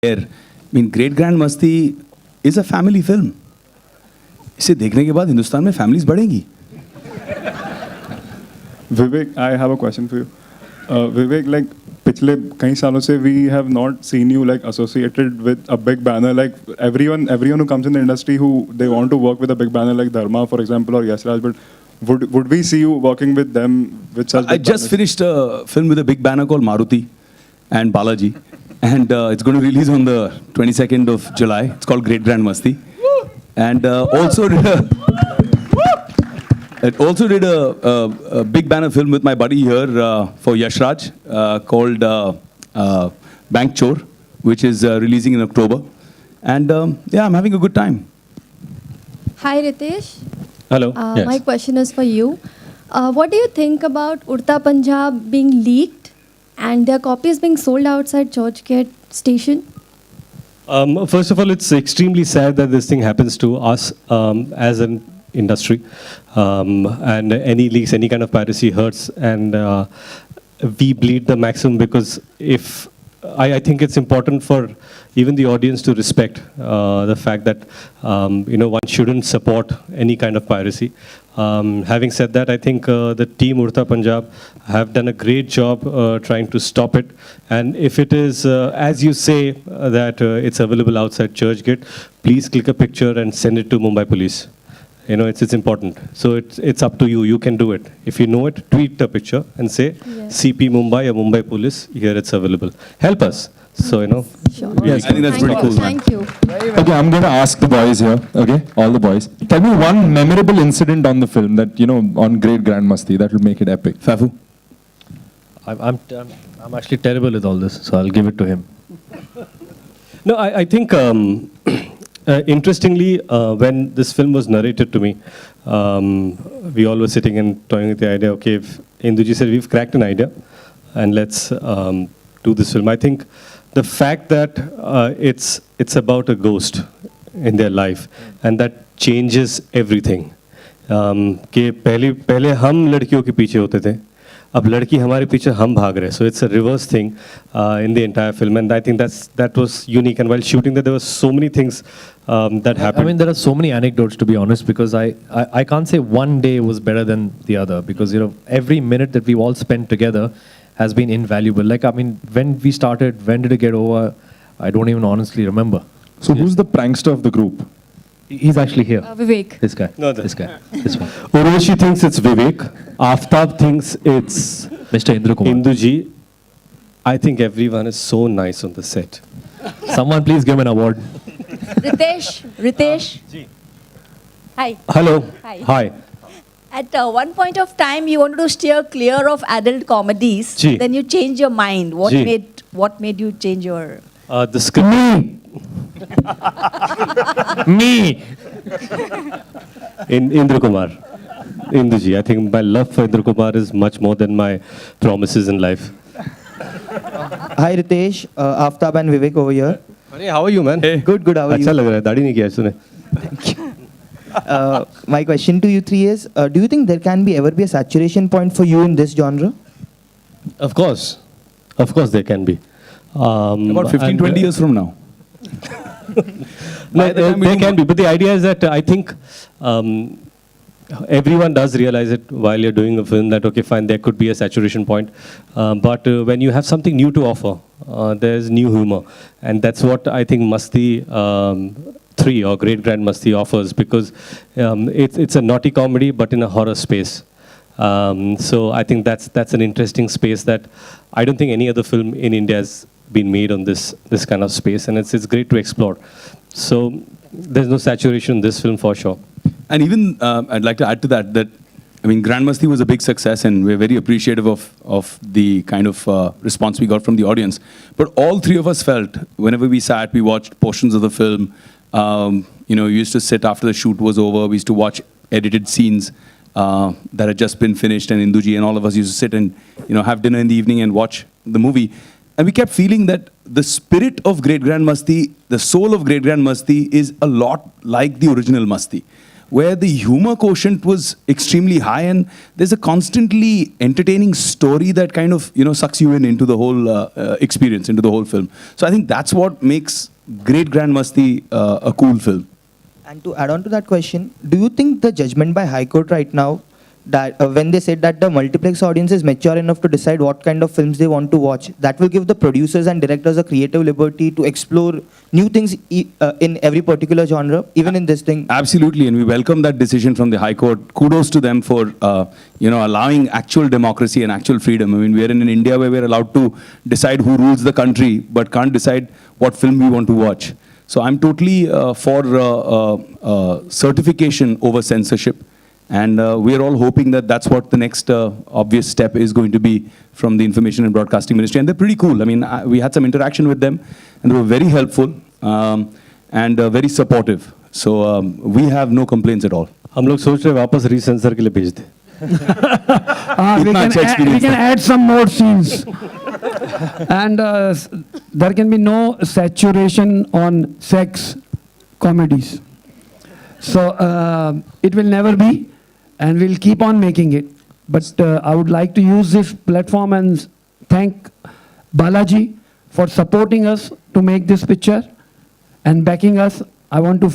I mean, Great Grand Masti is a family film. इसे देखने के बाद हिंदुस्तान में families बढ़ेंगी. Vivek, I have a question for you. Vivek, like पिछले कई सालों से we have not seen you like associated with a big banner. Like everyone who comes in the industry who they want to work with a big banner like Dharma, for example, or Yash Raj, but would we see you working with them with such? I just finished a film with a big banner called Maruti and Balaji, and it's going to release on the 22nd of July. It's called Great Grand Masti, and also did a big banner film with my buddy here for Yash Raj called Bank Chor, which is releasing in October. And yeah, I'm having a good time. Hi Ritesh. Hello. Yes. My question is for you. What do you think about Urta Punjab being leaked and their copies being sold outside Churchgate station? First of all, it's extremely sad that this thing happens to us as an industry, and any leaks, any kind of piracy hurts, and we bleed the maximum because if I think it's important for even the audience to respect the fact that one shouldn't support any kind of piracy. Having said that, I think the team Urta Punjab have done a great job trying to stop it. And if it is, as you say, that it's available outside Churchgate, please click a picture and send it to Mumbai Police. It's important. So it's up to you. You can do it. If you know it, tweet the picture and say, Yes. CP Mumbai or Mumbai Police, here it's available. Help us. So, Sure. Yes, I think that's pretty cool, man. Thank you. Okay, I'm going to ask the boys here, okay? All the boys. Tell me one memorable incident on the film that, on Great Grand Masti that will make it epic. Fafu? I'm actually terrible with all this, so I'll give it to him. No, I think, interestingly, when this film was narrated to me, we all were sitting and toying with the idea, okay, if Induji said, we've cracked an idea, and let's do this film. I think the fact that it's about a ghost in their life, and that changes everything. कि पहले हम लड़कियों के पीछे होते थे, अब लड़की हमारे पीछे हम भाग रहे. So it's a reverse thing in the entire film, and I think that was unique. And while shooting that, there were so many things that happened. I mean, there are so many anecdotes, to be honest, because I can't say one day was better than the other, because every minute that we all spent together has been invaluable. Like, I mean, when we started, when did it get over? I don't even honestly remember. So who's the prankster of the group? He's actually here. Vivek. This guy. No, this guy. This one. Urvashi thinks it's Vivek. Aftab thinks it's Mr. Indra Kumar. Induji. I think everyone is so nice on the set. Someone please give him an award. Ritesh. Hi. Hello. Hi. At one point of time, you wanted to steer clear of adult comedies. Ji. Then you changed your mind. What Ji. made you change your? The script. Me! Indra Kumar. Induji. I think my love for Indra Kumar is much more than my promises in life. Hi Ritesh, Aftab and Vivek over here. Hey, how are you, man? Hey. Good, how are अच्छा you? लग रहा है. दाढ़ी नहीं किया है तूने. My question to you three is, do you think there can ever be a saturation point for you in this genre? Of course there can be. About 15, 20 years from now. No, there can be, but the idea is that I think everyone does realize it while you're doing a film that, okay, fine, there could be a saturation point. But when you have something new to offer, there's new humor. And that's what I think Masti 3 or Great Grand Masti offers, because it's a naughty comedy, but in a horror space. So I think that's an interesting space that I don't think any other film in India has been made on this kind of space, and it's great to explore. So there's no saturation in this film for sure. And even I'd like to add to that I mean, Grand Masti was a big success, and we're very appreciative of the kind of response we got from the audience. But all three of us felt, whenever we sat, we watched portions of the film. We used to sit after the shoot was over. We used to watch edited scenes that had just been finished, and Induji and all of us used to sit and have dinner in the evening and watch the movie. And we kept feeling that the spirit of Great Grand Masti, the soul of Great Grand Masti, is a lot like the original Masti. where the humor quotient was extremely high, and there's a constantly entertaining story that kind of sucks you in into the whole experience, into the whole film. So I think that's what makes Great Grand Masti a cool film. And to add on to that question, do you think the judgment by High Court right now, that when they said that the multiplex audience is mature enough to decide what kind of films they want to watch, that will give the producers and directors a creative liberty to explore new things in every particular genre, even in this thing? Absolutely, and we welcome that decision from the High Court. Kudos to them for allowing actual democracy and actual freedom. I mean, we are in an India where we're allowed to decide who rules the country, but can't decide what film we want to watch. So I'm totally for certification over censorship. And we're all hoping that that's what the next obvious step is going to be from the Information and Broadcasting Ministry. And they're pretty cool. I mean, we had some interaction with them, and they were very helpful and very supportive. So we have no complaints at all. हम लोग सोच रहे हैं वापस रीसेंसर के लिए भेज दें. इतना अच्छा experience we can था. add some more scenes. And there can be no saturation on sex comedies. So it will never be, and we'll keep on making it. But I would like to use this platform and thank Balaji for supporting us to make this picture and backing us. I want to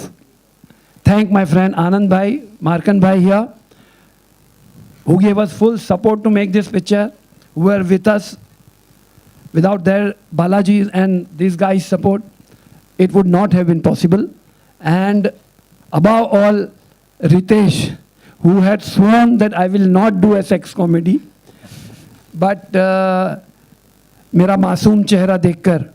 thank my friend Anand Bhai, Markan Bhai here, who gave us full support to make this picture, who were with us. Without their Balaji and these guys' support, it would not have been possible. And above all, Ritesh, who had sworn that I will not do a sex comedy, but मेरा मासूम चेहरा देखकर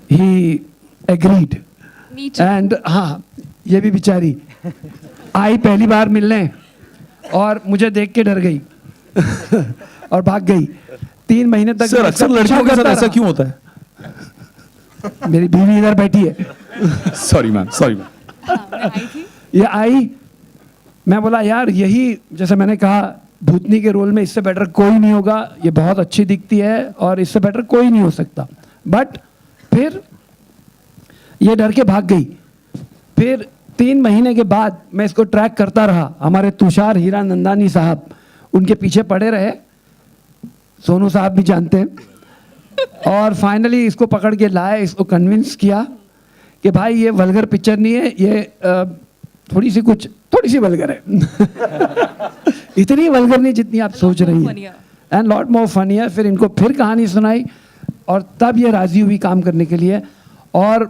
he agreed. Me too. And हाँ, ये भी बेचारी आई पहली बार मिलने और मुझे देख के डर गई और भाग गई. 3 महीने तक सर, अक्सर लड़कियों के साथ ऐसा क्यों होता है? मेरी बीवी इधर बैठी है. Sorry ma'am, sorry ma'am. मैं आई थी. ये आई, मैं बोला यार यही, जैसे मैंने कहा भूतनी के रोल में इससे बेटर कोई नहीं होगा, ये बहुत अच्छी दिखती है और इससे बेटर कोई नहीं हो सकता. बट फिर ये डर के भाग गई. फिर 3 महीने के बाद मैं इसको ट्रैक करता रहा. हमारे तुषार हीरा नंदानी साहब उनके पीछे पड़े रहे, सोनू साहब भी जानते हैं, और फाइनली इसको पकड़ के लाए, इसको कन्विंस किया कि भाई ये वल्गर पिक्चर नहीं है, ये थोड़ी सी वल्गर है. इतनी वल्गर नहीं जितनी आप सोच रही हैं, एंड लॉट मोर फनी. फिर इनको फिर कहानी सुनाई और तब ये राजी हुई काम करने के लिए. और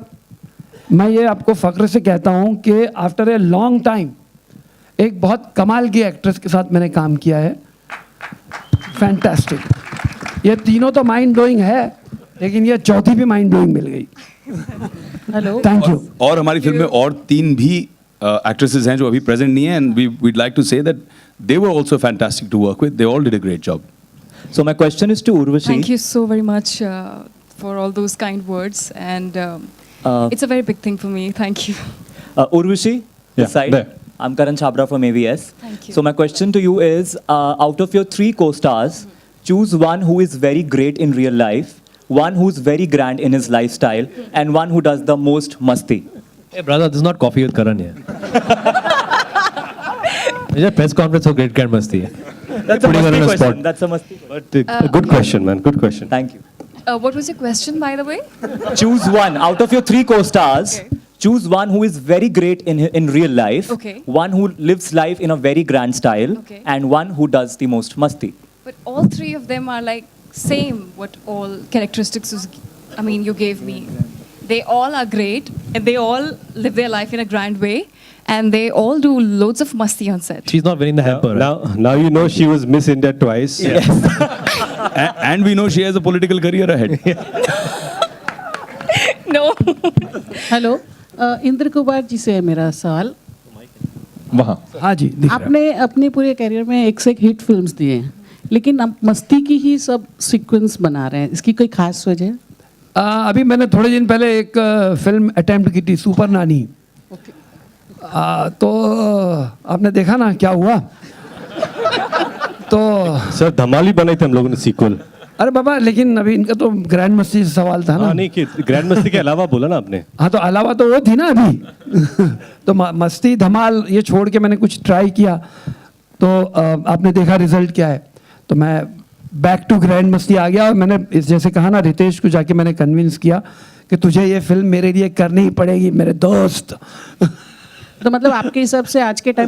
मैं ये आपको फ़ख्र से कहता हूँ कि आफ्टर ए लॉन्ग टाइम एक बहुत कमाल की एक्ट्रेस के साथ मैंने काम किया है. फैंटास्टिक. ये तीनों तो माइंड ब्लोइंग है, लेकिन ये चौथी भी माइंड ब्लोइंग मिल गई. हेलो. Thank you. और हमारी फिल्म में और 3 भी एक्ट्रेसेस हैं जो अभी प्रेजेंट नहीं है, and we'd like to say that they were also fantastic to work with. They all did a great job. So my question is to Urvashi. Thank you so very much for all those kind words, and it's a very big thing for me. Thank you. Urvashi, this side. there. I'm Karan Chabra from AVS. Thank you. So my question to you is, out of your 3 co-stars, choose one who is very great in real life, one who's very grand in his lifestyle, and one who does the most masti. Hey brother, this is not Coffee with Karan here. It's a press conference of Great Grand Masti. That's a Putting her masti on a question. spot. That's a masti. But good question, man. Good question. Thank you. What was your question, by the way? Choose one out of your 3 co-stars. Okay. Choose one who is very great in real life, Okay. one who lives life in a very grand style, Okay. and one who does the most masti. But all 3 of them are like same. What all characteristics you gave me. They all are great, and they all live their life in a grand way, and they all do loads of masti on set. She's not winning the hamper. right? Now you know she was Miss India twice. And we know she has a political career ahead. No. Hello. Indra Kumar ji से है मेरा सवाल. वहाँ हाँ जी, दिख रहा है. आपने अपने पूरे करियर में एक से एक हिट फिल्म्स दिए हैं, लेकिन आप मस्ती की ही सब सीक्वेंस बना रहे हैं. इसकी कोई खास वजह? अभी मैंने थोड़े दिन पहले एक फिल्म अटेम्प्ट की थी, सुपर नानी. तो आपने देखा ना क्या हुआ. तो सर धमाली बनाई थी हम लोगों ने सीक्वल. अरे बाबा, लेकिन अभी इनका तो ग्रैंड मस्ती से सवाल था ना। हाँ नहीं कि ग्रैंड मस्ती के अलावा बोला ना आपने। हाँ तो अलावा तो वो थी ना अभी। तो मस्ती धमाल ये छोड़ के मैंने कुछ ट्राई किया, तो आपने देखा रिजल्ट क्या है। तो मैं बैक टू ग्रैंड मस्ती आ गया, और मैंने इस जैसे कहा ना, रितेश को जाके मैंने कन्विंस किया कि तुझे ये फिल्म मेरे लिए करनी ही पड़ेगी मेरे दोस्त। तो मतलब आपके हिसाब से आज के टाइम